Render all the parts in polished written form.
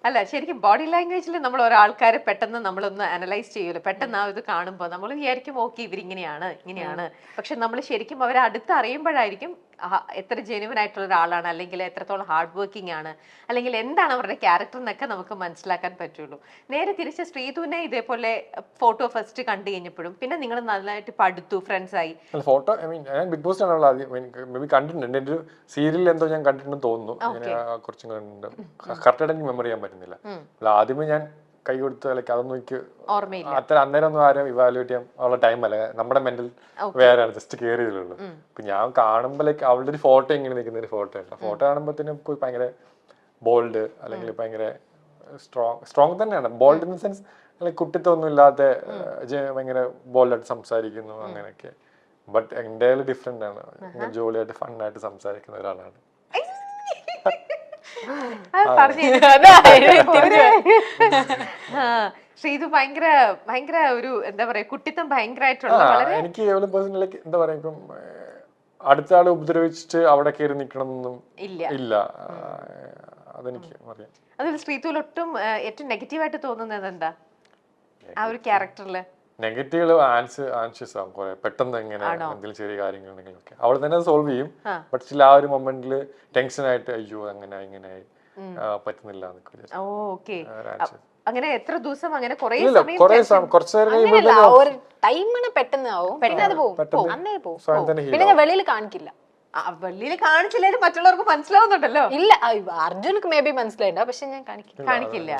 അല്ല ശരിക്കും ബോഡി ലാംഗ്വേജിൽ നമ്മൾ ഒരാൾക്കാരെ പെട്ടെന്ന് നമ്മളൊന്ന് അനലൈസ് ചെയ്യൂല. പെട്ടെന്ന് ആ ഇത് കാണുമ്പോൾ നമ്മൾ വിചാരിക്കും ഓക്കെ ഇങ്ങനെയാണ്. പക്ഷെ നമ്മൾ ശരിക്കും അവരെ അടുത്ത് അറിയുമ്പോഴായിരിക്കും എത്ര ജെന്യുവൻ ആയിട്ടുള്ള ഒരാളാണ്, അല്ലെങ്കിൽ എത്രത്തോളം ഹാർഡ് വർക്കിംഗ് ആണ്, അല്ലെങ്കിൽ എന്താണ് അവരുടെ ക്യാരക്ടർ എന്നൊക്കെ നമുക്ക് മനസ്സിലാക്കാൻ പറ്റുള്ളൂ. നേരെ തിരിച്ച് ശ്രീധുവിനെ ഇതേപോലെ ഫോട്ടോ ഫസ്റ്റ് കണ്ടു കഴിഞ്ഞപ്പോഴും പിന്നെ നിങ്ങൾ നന്നായിട്ട് പഠിത്തു, ഫ്രണ്ട്സ് ആയി. ഫോട്ടോ ഞാൻ ബിഗ് ബോസ് ആണല്ലോ ആദ്യം കണ്ടിട്ടുണ്ട്. എൻ്റെ ഒരു സീരിയലിൽ എന്തോ ഞാൻ കണ്ടിട്ടുണ്ടെന്ന് തോന്നുന്നു. കുറച്ചും കണ്ടിട്ടുണ്ട്. കറക്റ്റായിട്ട് എനിക്ക് മെമ്മറി ചെയ്യാൻ പറ്റുന്നില്ല. ആദ്യമേ ഞാൻ കൈ കൊടുത്ത് അതൊന്നും എനിക്ക് അത്ര അന്നേരം ഒന്നും ആരും ഇവാലുവേറ്റ് ചെയ്യാൻ ഉള്ള ടൈം അല്ല. നമ്മുടെ മെന്റൽ വേറെ ജസ്റ്റ് കയറിയതുള്ളൂ. ഇപ്പൊ ഞാൻ കാണുമ്പോഴേക്ക് അവളുടെ ഒരു ഫോട്ടോ ഇങ്ങനെ നിൽക്കുന്ന ഒരു ഫോട്ടോ ഉണ്ട്. ഫോട്ടോ കാണുമ്പോഴത്തേനും ഭയങ്കര ബോൾഡ്, അല്ലെങ്കിൽ ഭയങ്കര സ്ട്രോങ് തന്നെയാണ്. ബോൾഡ് ഇൻ ദ സെൻസ് കുട്ടിത്തൊന്നും ഇല്ലാത്ത ഭയങ്കര ബോൾഡായിട്ട് സംസാരിക്കുന്നു അങ്ങനെയൊക്കെ. ബട്ട് എൻ്റെ ഡിഫറെന്റ് ആണ്. ജോളിയായിട്ട് ഫണ്ണായിട്ട് സംസാരിക്കുന്ന ഒരാളാണ്. ശ്രീതു ഭയങ്കര ഒരു എന്താ പറയാ കുട്ടിത്തം ഭയങ്കരമായിട്ടുള്ള. എനിക്ക് പേഴ്സണലി എന്താ പറയാ, ഇപ്പം അടുത്ത ആളെ ഉപദ്രവിച്ചിട്ട് അവിടെ കയറി നിൽക്കണമെന്നൊന്നും ഇല്ല. അതെനിക്ക് അറിയാം. അതിൽ ശ്രീതുവിൽ ഒട്ടും ഏറ്റവും നെഗറ്റീവായിട്ട് തോന്നുന്നത് എന്താ ആ ഒരു ക്യാരക്ടറില്? നെഗറ്റീവ് ആൻഷ്യസ് ആവും കുറെ പെട്ടെന്ന്. എങ്ങനെ എന്തെങ്കിലും ചെറിയ കാര്യങ്ങൾ ഉണ്ടെങ്കിലൊക്കെ അവൾ തന്നെ സോൾവ് ചെയ്യും. ബട്ട് സ്റ്റിൽ ആ ഒരു മൊമെന്റിൽ ടെൻഷൻ ആയിട്ട് അയ്യോ അങ്ങനെ പറ്റുന്നില്ല. അങ്ങനെ എത്ര ദിവസം അങ്ങനെ വെളിയിൽ കാണിക്കില്ല. വെളിയിൽ കാണിച്ചില്ലേലും മറ്റുള്ളവർക്ക് മനസ്സിലാവുന്നുണ്ടല്ലോ. ഇല്ല, അർജുനക്ക് മേ ബി മനസ്സിലായില്ല, പക്ഷെ ഞാൻ കാണിക്കില്ല.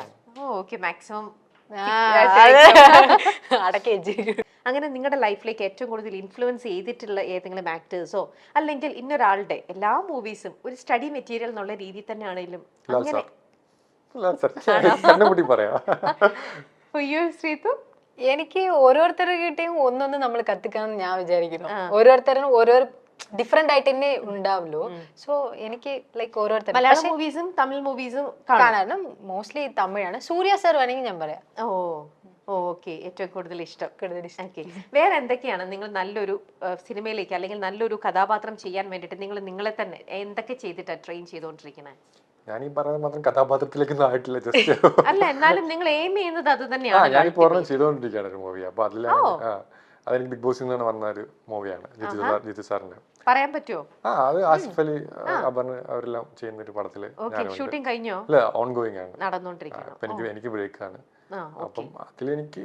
ഓക്കെ, മാക്സിമം അടക്കി. അങ്ങനെ നിങ്ങളുടെ ലൈഫിലേക്ക് ഏറ്റവും കൂടുതൽ ഇൻഫ്ലുവൻസ് ചെയ്തിട്ടുള്ള ഏതെങ്കിലും ആക്ടേഴ്സോ, അല്ലെങ്കിൽ ഇന്നൊരാളുടെ എല്ലാ മൂവീസും ഒരു സ്റ്റഡി മെറ്റീരിയൽ എന്നുള്ള രീതിയിൽ തന്നെ ആണെങ്കിലും അങ്ങനെ എനിക്ക് ഓരോരുത്തരുടെ കിട്ടിയും ഒന്നൊന്ന് നമ്മൾ കത്തിക്കാന്ന് ഞാൻ വിചാരിക്കുന്നു. ഓരോരുത്തരും ഓരോ ഡിഫറെന്റ് ആയിട്ട് തന്നെ ഉണ്ടാവുമല്ലോ. സോ എനിക്ക് ലൈക്ക് ഓരോരുത്തരും മലയാളം മൂവീസും തമിഴ് മൂവീസും കാണാനും മോസ്റ്റ്ലി തമിഴാണ്. സൂര്യ സർ വേണമെങ്കിൽ ഞാൻ പറയാം. ഓക്കെ, ഏറ്റവും കൂടുതൽ ഇഷ്ടം. വേറെ എന്തൊക്കെയാണ് നിങ്ങൾ നല്ലൊരു സിനിമയിലേക്ക് അല്ലെങ്കിൽ നല്ലൊരു കഥാപാത്രം ചെയ്യാൻ വേണ്ടിട്ട് നിങ്ങളെ തന്നെ എന്തൊക്കെ ചെയ്തിട്ടാണ് ട്രെയിൻ ചെയ്തുകൊണ്ടിരിക്കുന്നത്? ഞാൻ ഈ പറയുന്നത് മാത്രം കഥാപാത്രത്തിലേക്കൊന്നും ആയിട്ടില്ല. ജസ്റ്റ് അല്ല, എന്നാലും നിങ്ങൾ എയിം ചെയ്യുന്നത് അത് തന്നെയാണ്. ഞാനിപ്പോ ചെയ്തുകൊണ്ടിരിക്കുകയാണ് ഒരു മൂവി. അപ്പൊ അതെനിക്ക് ബിഗ് ബോസിൽ നിന്നാണ് വന്ന ഒരു മൂവിയാണ്, ജിത്തു സാറിന്റെ. പറയാൻ പറ്റുമോ? അത് ആസിഫ് അലി, അപർണ അവരെല്ലാം ചെയ്യുന്ന ഒരു പടത്തില്. ഷൂട്ടിംഗ് കഴിഞ്ഞോ? ഇല്ല, ഓൺഗോയിങ് ആണ്, നടന്നുകൊണ്ടിരിക്കുകയാണ്. എനിക്ക് ബ്രേക്ക് ആണ്. അപ്പം അതിലെനിക്ക്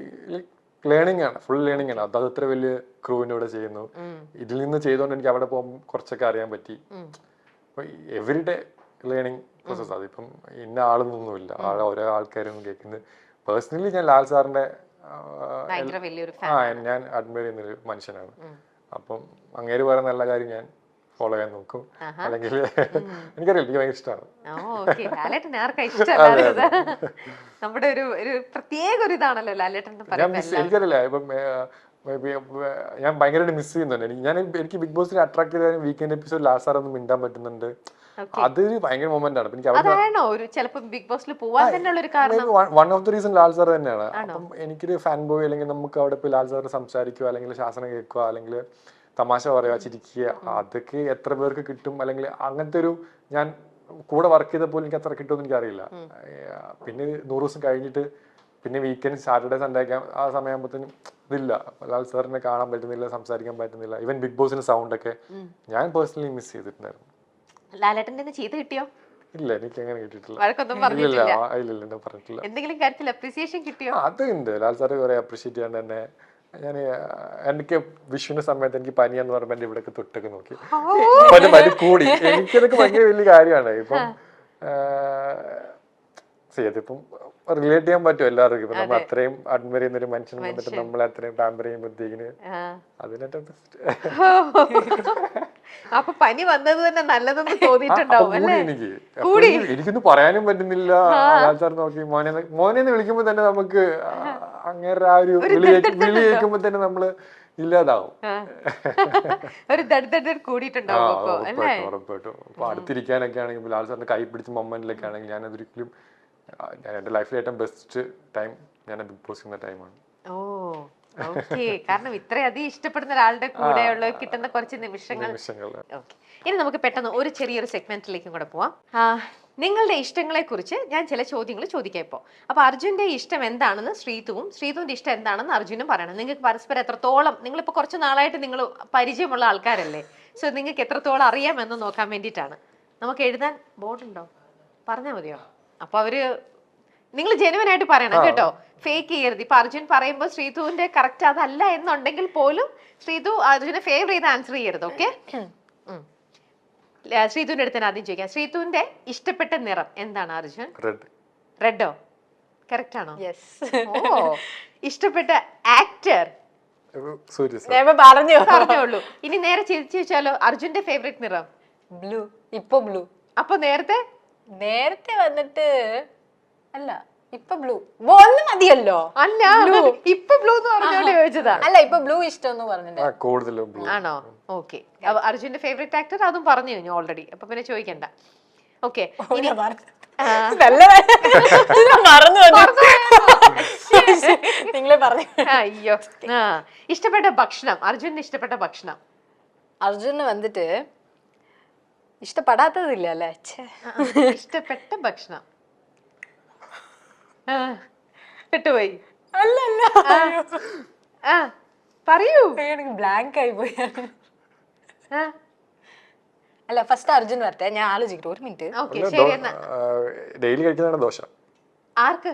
ലേണിംഗ് ആണ്, ഫുൾ ലേണിംഗ് ആണ്. അത് അത്ര വലിയ ക്രൂവിന്റെ കൂടെ ചെയ്യുന്നു. ഇതിൽ നിന്ന് ചെയ്തോണ്ട് എനിക്ക് അവിടെ പോകുമ്പോൾ കുറച്ചൊക്കെ അറിയാൻ പറ്റി. Everyday learning process. അതിപ്പം ഇന്ന ആളൊന്നുമില്ല, ഓരോ ആൾക്കാരും കേൾക്കുന്നത്. പേഴ്സണലി ഞാൻ ലാൽ സാറിന്റെ ഞാൻ അഡ്മയർ ചെയ്യുന്നൊരു മനുഷ്യനാണ്. അപ്പം അങ്ങേര് പറയുന്ന നല്ല കാര്യം ഞാൻ ഫോളോ ചെയ്യാൻ നോക്കും. അല്ലെങ്കിൽ എനിക്കറിയില്ല, എനിക്ക് ഭയങ്കര ഇഷ്ടമാണ്. നമ്മുടെ ഒരു പ്രത്യേക ഒരു ഇതാണല്ലോ ലാലേട്ടൻ. എനിക്കറിയില്ല, ഇപ്പം ഞാൻ ഭയങ്കരമായിട്ട് മിസ് ചെയ്യുന്നുണ്ട്. എനിക്ക് ബിഗ് ബോസിൽ അട്രാക്ട് ചെയ്ത വീക്കെൻഡ് എപ്പിസോഡ് ലാസ്റ്റ് സാർ ഒന്ന് മിണ്ടാൻ പറ്റുന്നുണ്ട്. അതൊരു ഭയങ്കര മൊമെന്റ് ആണ്. One of the reason Lal sir തന്നെയാണ്. അപ്പം എനിക്കൊരു ഫാൻ ബോയ്, അല്ലെങ്കിൽ നമുക്ക് അവിടെ പോയി ലാൽ സാർ സംസാരിക്കുക, അല്ലെങ്കിൽ ശാസനം കേൾക്കുക, അല്ലെങ്കിൽ തമാശ പറയുക, ചിരിക്കുക, അതൊക്കെ എത്ര പേർക്ക് കിട്ടും? അല്ലെങ്കിൽ അങ്ങനത്തെ ഒരു, ഞാൻ കൂടെ വർക്ക് ചെയ്തപ്പോൾ എനിക്ക് അത്ര കിട്ടുമെന്ന് എനിക്കറിയില്ല. പിന്നെ 100 ദിവസം കഴിഞ്ഞിട്ട് പിന്നെ വീക്കെൻഡ് സാറ്റർഡേ സൺഡേ ഒക്കെ ആ സമയമാകുമ്പോഴത്തേനും ഇതില്ല, ലാൽ സാറിനെ കാണാൻ പറ്റുന്നില്ല, സംസാരിക്കാൻ പറ്റുന്നില്ല. ഈവൻ ബിഗ് ബോസിന്റെ സൗണ്ട് ഒക്കെ ഞാൻ പേഴ്സണലി മിസ് ചെയ്തിട്ടുണ്ടായിരുന്നു. ലാലേട്ടന്റെ ചെയ്ത് കിട്ടിയോ? ഇല്ല, എനിക്ക് അങ്ങനെ കിട്ടിയിട്ടില്ല. പറഞ്ഞിട്ടില്ല. എന്തെങ്കിലും കാര്യത്തിൽ അപ്രീസിയേഷൻ കിട്ടിയോ? അതുണ്ട്. ലാൽ സാറ് കുറെ അപ്രീഷിയേറ്റ് ചെയ്യാണ്ട് തന്നെ. എനിക്ക് വിഷുവിന്റെ സമയത്ത് എനിക്ക് പനിയാന്ന് പറയുമ്പോ എന്റെ ഇവിടെയൊക്കെ തൊട്ടൊക്കെ നോക്കി പനി കൂടി. എനിക്കതൊക്കെ ഭയങ്കര വലിയ കാര്യമാണ്. ഇപ്പം അതിപ്പം റിലേറ്റ് ചെയ്യാൻ പറ്റും എല്ലാവർക്കും. ഇപ്പൊ നമ്മൾ അത്രയും അഡ്മയർ ചെയ്യുന്ന ഒരു മനുഷ്യൻ വന്നിട്ട് നമ്മളെ അത്രയും പാമ്പർ ചെയ്യുമ്പോഴത്തേക്കിന് അതിനേറ്റവും ബെസ്റ്റ്. അപ്പൊ പനി വന്നത് തന്നെ നല്ലതെന്ന് തോന്നിയിട്ടുണ്ടാവും. എനിക്കൊന്നും പറയാനും പറ്റുന്നില്ല. ആൾക്കാർ നോക്കി മോനെന്ന് വിളിക്കുമ്പോ തന്നെ നമുക്ക് അങ്ങനെ ആ ഒരു വിളി കേൾക്കുമ്പോ തന്നെ നമ്മള് ഇല്ലാതാവും. ഉറപ്പായിട്ടും. അപ്പൊ അടുത്തിരിക്കാനൊക്കെ ആണെങ്കിൽ ലാൽ സാറിന്റെ കൈ പിടിച്ച മൊമെന്റിലൊക്കെ ആണെങ്കിൽ ഞാൻ അതൊരിക്കലും എന്റെ ലൈഫിലെ ഏറ്റവും ബെസ്റ്റ് ടൈം ഞാൻ ബിഗ് ബോസ് ചെയ്യുന്ന ടൈമാണ്. കാരണം ഇത്രയധികം ഇഷ്ടപ്പെടുന്ന ഒരാളുടെ കൂടെയുള്ള കിട്ടുന്ന കുറച്ച് നിമിഷങ്ങൾ. ഇനി നമുക്ക് പെട്ടെന്ന് ഒരു ചെറിയൊരു സെഗ്മെന്റിലേക്കും കൂടെ പോവാം. നിങ്ങളുടെ ഇഷ്ടങ്ങളെ കുറിച്ച് ഞാൻ ചില ചോദ്യങ്ങൾ ചോദിക്കാം ഇപ്പോൾ. അപ്പൊ അർജുന്റെ ഇഷ്ടം എന്താണെന്ന് ശ്രീതുവിന്റെ ഇഷ്ടം എന്താണെന്ന് അർജുനും പറയണം. നിങ്ങൾക്ക് പരസ്പരം എത്രത്തോളം, നിങ്ങളിപ്പോ കുറച്ച് നാളായിട്ട് നിങ്ങൾ പരിചയമുള്ള ആൾക്കാരല്ലേ, സോ നിങ്ങൾക്ക് എത്രത്തോളം അറിയാമെന്ന് നോക്കാൻ വേണ്ടിയിട്ടാണ്. നമുക്ക് എഴുതാൻ ബോർഡ് ഉണ്ടോ? പറഞ്ഞാൽ മതിയോ? അപ്പൊ അവര് നിങ്ങൾ ജെനുവൻ ആയിട്ട് പറയണം കേട്ടോ, ഫേക്ക് ചെയ്യരുത്. ഇപ്പൊ അർജുൻ പറയുമ്പോൾ ശ്രീതുവിന്റെ കറക്റ്റ് അതല്ല എന്നുണ്ടെങ്കിൽ പോലും ശ്രീതു അർജുനെ ഫേവർ ചെയ്ത് ആൻസർ ചെയ്യരുത്. ഓക്കെ, ശ്രീതുവിന്റെ അടുത്ത് ആദ്യം ചോദിക്കാം. ശ്രീതുവിന്റെ ഇഷ്ടപ്പെട്ട നിറം എന്താണ് അർജുൻ? റെഡോ? കറക്റ്റ് ആണോ? ഓ, ഇഷ്ടപ്പെട്ട ആക്ടർ? പറഞ്ഞോളൂ. ഇനി നേരെ ചിരിച്ചു വെച്ചാലോ, അർജുന്റെ ഫേവറേറ്റ് നിറം? ബ്ലൂ. ഇപ്പൊ ബ്ലൂ. അപ്പൊ നേരത്തെ വന്നിട്ട് അല്ല, ഇപ്പൊ ബ്ലൂ ഒന്ന് മതിയല്ലോ. അല്ല, ഇപ്പൊ ബ്ലൂ എന്ന് പറഞ്ഞോണ്ട് ചോദിച്ചതാ. അല്ല, ഇപ്പൊ ബ്ലൂ ഇഷ്ടം പറഞ്ഞിട്ട് ആണോ? ഓക്കെ, അർജുന്റെ ഫേവറേറ്റ് ആക്ടർ അതും പറഞ്ഞു കഴിഞ്ഞു ഓൾറെഡി, അപ്പൊ പിന്നെ ചോദിക്കണ്ട. ഓക്കെ, നിങ്ങളെ പറഞ്ഞു. അയ്യോ, ഇഷ്ടപ്പെട്ട ഭക്ഷണം? അർജുന് ഇഷ്ടപ്പെട്ട ഭക്ഷണം? അർജുന് വന്നിട്ട് ഇഷ്ടപ്പെടാത്തതില്ല അല്ലേ. ഇഷ്ടപ്പെട്ട ഭക്ഷണം പെട്ടുപോയി. പറയൂ. ബ്ലാങ്ക് ആയി പോയി. അല്ല, ഫസ്റ്റ് അർജുൻ വരട്ടെ, ഞാൻ ആലോചിക്കട്ടെ. ഒരു മിനിറ്റ്. ഡെയിലി കഴിക്കുന്നതാണ് ദോശ. ആർക്ക്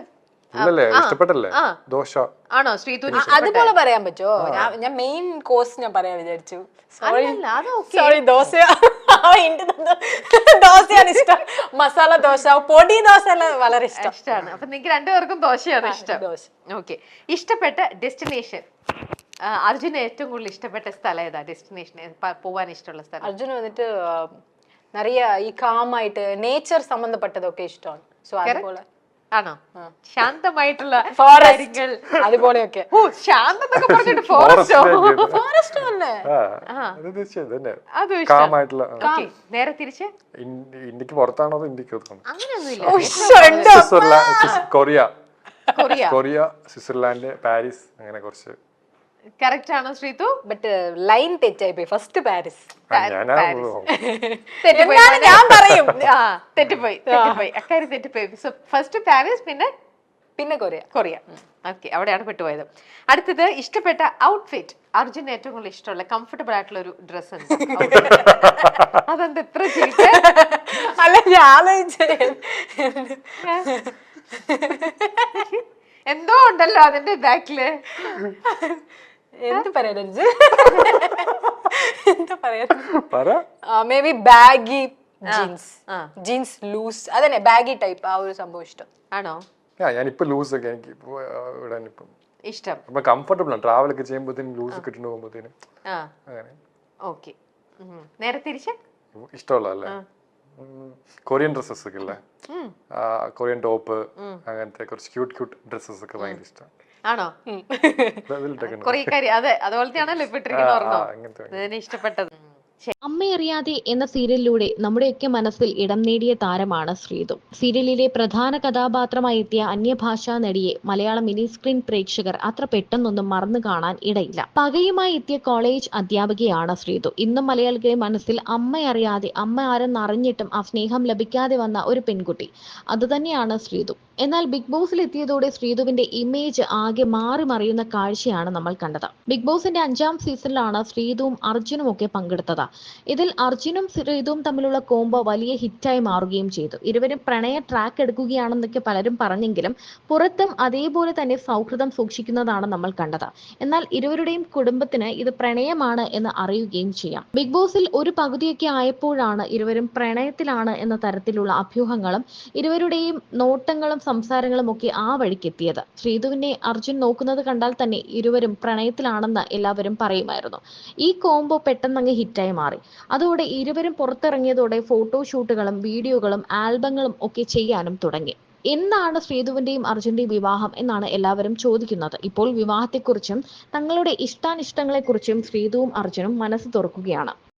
ഇഷ്ടപ്പെട്ടല്ലേ ദോശ? ആണോ ശ്രീതു? അതുപോലെ പറയാൻ പറ്റുമോ? ഞാൻ മെയിൻ കോഴ്സ് ഞാൻ പറയാൻ വിചാരിച്ചു. സോറി, ദോശ. ദോശയാണ് ഇഷ്ടം. മസാല ദോശ, പൊടി ദോശ എല്ലാം വളരെ ഇഷ്ടമാണ്. അപ്പൊ നിങ്ങൾക്ക് രണ്ടുപേർക്കും ദോശയാണ് ഇഷ്ടം. ഓക്കെ, ഇഷ്ടപ്പെട്ട ഡെസ്റ്റിനേഷൻ? അർജുന് ഏറ്റവും കൂടുതൽ ഇഷ്ടപ്പെട്ട സ്ഥലം ഏതാ? ഡെസ്റ്റിനേഷൻ പോവാൻ ഇഷ്ടമുള്ള സ്ഥലം? അർജുന് വന്നിട്ട് നിറയെ ഈ കാമായിട്ട് നേച്ചർ സംബന്ധപ്പെട്ടതൊക്കെ ഇഷ്ടമാണ്. സോ അതുപോലെ ആണോ? ശാന്തമായിട്ടുള്ള ഫോറസ്റ്റ് അതുപോലെയൊക്കെ. ഓ, ശാന്തം പറഞ്ഞിട്ട് ഫോറസ്റ്റോ? ഫോറസ്റ്റ് തന്നെ. നേരെ തിരിച്ച് ഇന്ത്യക്ക് പുറത്താണോ ഇന്ത്യക്ക്? അങ്ങനെയൊന്നുമില്ല. കൊറിയ, സ്വിറ്റ്സർലാൻഡ്, പാരീസ്, അങ്ങനെ കുറച്ച്. കറക്റ്റ് ആണോ ശ്രീതു? ബട്ട് ലൈൻ തെറ്റായി പോയി. First Paris. ഞാൻ പറയും തെറ്റിപ്പോയി. അക്കാര്യം തെറ്റിപ്പോയി. ഫസ്റ്റ് പാരീസ്, പിന്നെ കൊറിയ. ഓക്കെ, അവിടെയാണ് പെട്ടുപോയത്. അടുത്തത് ഇഷ്ടപ്പെട്ട ഔട്ട്ഫിറ്റ്? അർജുൻ ഏറ്റവും കൂടുതൽ ഇഷ്ടമുള്ള കംഫർട്ടബിൾ ആയിട്ടുള്ള ഒരു ഡ്രസ് ഉണ്ട്. അതെന്താ എത്ര ചീട്ട്? അല്ല, ഞാൻ എന്തോ ഉണ്ടല്ലോ അതിന്റെ ബാക്കില്. എന്ത് പറയാ, എന്താ പറയാ, maybe baggy jeans loose, അതന്നെ ബാഗി ടൈപ്പ്. ആ ഒരു സംഭവം ഇഷ്ടം. ആണോ? ഞാനിപ്പോ ലൂസ് ഒക്കെ എനിക്ക് ഇഷ്ടം. കംഫർട്ടബിൾ ആണ്. ട്രാവൽ ഒക്കെ ചെയ്യുമ്പോഴത്തേനും ലൂസ് കിട്ടുന്നു പോകുമ്പോഴത്തേനും. ഓക്കെ, നേരെ തിരിച്ച് ഇഷ്ടമുള്ളതല്ലേ കൊറിയൻ ഡ്രസ്സസ് ഒക്കെ അല്ലേ? കൊറിയൻ ടോപ്പ്, അങ്ങനത്തെ കുറച്ച് ക്യൂട്ട് ഡ്രസ്സസ് ഒക്കെ ഭയങ്കര ഇഷ്ടമാണ്. ആണോ? കൊറിയക്കാരി, അതെ, അതുപോലത്തെയാണല്ലോ ഇപ്പൊ ഇട്ടിരിക്കുന്ന. ഇഷ്ടപ്പെട്ടത് അമ്മയറിയാതെ എന്ന സീരിയലിലൂടെ നമ്മുടെയൊക്കെ മനസ്സിൽ ഇടം നേടിയ താരമാണ് ശ്രീതു. സീരിയലിലെ പ്രധാന കഥാപാത്രമായി എത്തിയ അന്യഭാഷാ നടിയെ മലയാള മിനി സ്ക്രീൻ പ്രേക്ഷകർ അത്ര പെട്ടെന്നൊന്നും മറന്നു കാണാൻ ഇടയില്ല. പകയുമായി എത്തിയ കോളേജ് അധ്യാപികയാണ് ശ്രീതു. ഇന്നും മലയാളികളുടെ മനസ്സിൽ അമ്മയറിയാതെ, അമ്മ ആരെന്നറിഞ്ഞിട്ടും ആ സ്നേഹം ലഭിക്കാതെ വന്ന ഒരു പെൺകുട്ടി, അതുതന്നെയാണ് ശ്രീതു. എന്നാൽ ബിഗ് ബോസിൽ എത്തിയതോടെ ശ്രീതുവിന്റെ ഇമേജ് ആകെ മാറി മറിയുന്ന കാഴ്ചയാണ് നമ്മൾ കണ്ടത്. ബിഗ് ബോസിന്റെ 5ാം സീസണിലാണ് ശ്രീതുവും അർജുനും ഒക്കെ പങ്കെടുത്തത്. ഇതിൽ അർജുനും ശ്രീതുവും തമ്മിലുള്ള കോംബോ വലിയ ഹിറ്റായി മാറുകയും ചെയ്തു. ഇരുവരും പ്രണയ ട്രാക്ക് എടുക്കുകയാണെന്നൊക്കെ പലരും പറഞ്ഞെങ്കിലും പുറത്തും അതേപോലെ തന്നെ സൗഹൃദം സൂക്ഷിക്കുന്നതാണ് നമ്മൾ കണ്ടത്. എന്നാൽ ഇരുവരുടെയും കുടുംബത്തിന് ഇത് പ്രണയമാണ് എന്ന് അറിയുകയും ചെയ്യാം. ബിഗ് ബോസിൽ ഒരു പകുതിയൊക്കെ ആയപ്പോഴാണ് ഇരുവരും പ്രണയത്തിലാണ് എന്ന തരത്തിലുള്ള അഭ്യൂഹങ്ങളും ഇരുവരുടെയും നോട്ടങ്ങളും സംസാരങ്ങളും ഒക്കെ ആ വഴിക്കെത്തിയത്. ശ്രീതുവിനെ അർജുൻ നോക്കുന്നത് കണ്ടാൽ തന്നെ ഇരുവരും പ്രണയത്തിലാണെന്ന് എല്ലാവരും പറയുമായിരുന്നു. ഈ കോംബോ പെട്ടെന്നങ്ങ് ഹിറ്റായി മാറി. അതോടെ ഇരുവരും പുറത്തിറങ്ങിയതോടെ ഫോട്ടോഷൂട്ടുകളും വീഡിയോകളും ആൽബങ്ങളും ഒക്കെ ചെയ്യാനും തുടങ്ങി. എന്നാണ് ശ്രീതുവിന്റെയും അർജുന്റെയും വിവാഹം എന്നാണ് എല്ലാവരും ചോദിക്കുന്നത്. ഇപ്പോൾ വിവാഹത്തെക്കുറിച്ചും തങ്ങളുടെ ഇഷ്ടാനിഷ്ടങ്ങളെക്കുറിച്ചും ശ്രീതുവും അർജുനും മനസ്സ് തുറക്കുകയാണ്.